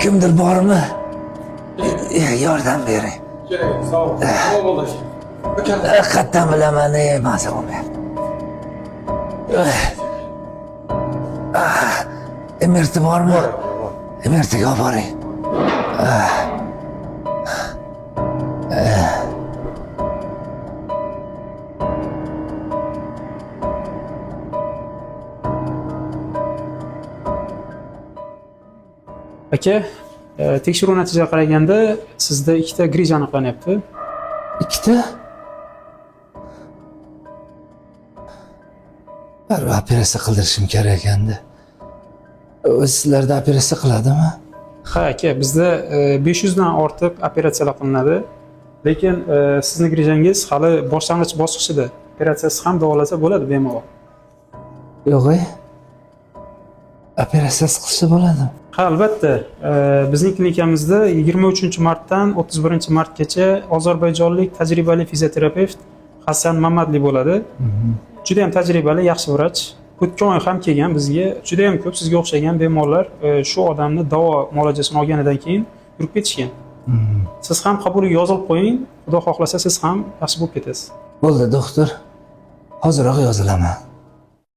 Kimdir bormi? Yordam bering. Kerak, sağ ol. Sağ ol bola. Haqiqatdan bilaman, mazza bo'lmayapti. MRT bormi? MRTga olib boring. Aka, tekshiruv natijasiga qaraganda sizda ikkita grij aniqlanyapti. Ikkita? Baribir operatsiya qildirishim kerak endi. O'zi sizlarda operatsiya qiladimi? Ha aka, bizda 500 dan ortiq operatsiyalar qilinadi. Lekin sizning grijangiz hali boshlang'ich bosqichida. Operatsiyasi ham davolasa bo'ladi bemalol. Yo'q-ey. Operatsiyasi qilsa bo'ladimi? Ha, albatta. Bizning klinikamizda 23-martdan 31-martgacha ozarbayjonlik tajribali fizioterapevt Hasan Mamadli bo'ladi. Juda ham tajribali, yaxshi vrach. O'tgan oy ham kelgan bizga. Juda ham ko'p sizga o'xshagan bemorlar shu odamni davo muolajasini olganidan keyin yurib ketishgan. Siz ham qabulga yozilib qo'ying. Xudo xohlasa siz ham yaxshi bo'lib ketasiz. Bo'ldi, doktor. Hoziroq yozilaman.